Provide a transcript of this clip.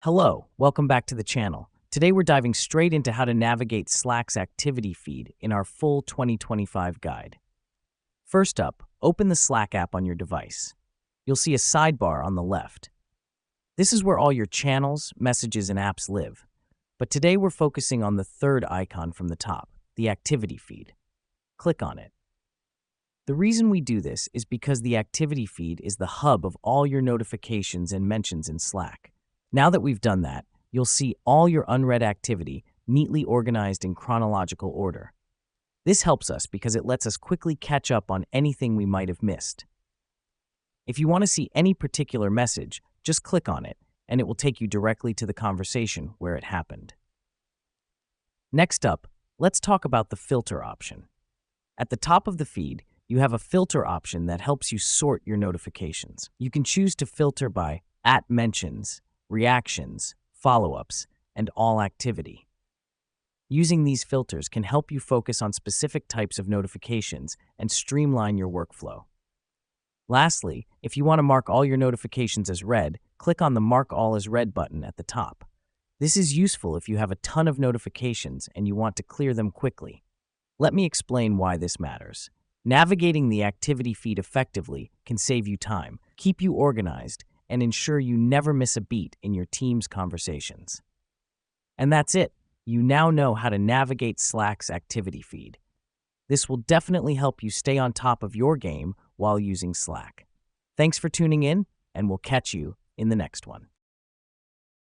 Hello, welcome back to the channel. Today we're diving straight into how to navigate Slack's activity feed in our full 2025 guide. First up, open the Slack app on your device. You'll see a sidebar on the left. This is where all your channels, messages, and apps live. But today we're focusing on the third icon from the top, the activity feed. Click on it. The reason we do this is because the activity feed is the hub of all your notifications and mentions in Slack. Now that we've done that, you'll see all your unread activity neatly organized in chronological order. This helps us because it lets us quickly catch up on anything we might have missed. If you want to see any particular message, just click on it, and it will take you directly to the conversation where it happened. Next up, let's talk about the filter option. At the top of the feed, you have a filter option that helps you sort your notifications. You can choose to filter by @mentions, reactions, follow-ups, and all activity. Using these filters can help you focus on specific types of notifications and streamline your workflow. Lastly, if you want to mark all your notifications as read, click on the Mark All as Read button at the top. This is useful if you have a ton of notifications and you want to clear them quickly. Let me explain why this matters. Navigating the activity feed effectively can save you time, keep you organized, and ensure you never miss a beat in your team's conversations. And that's it. You now know how to navigate Slack's activity feed. This will definitely help you stay on top of your game while using Slack. Thanks for tuning in, and we'll catch you in the next one.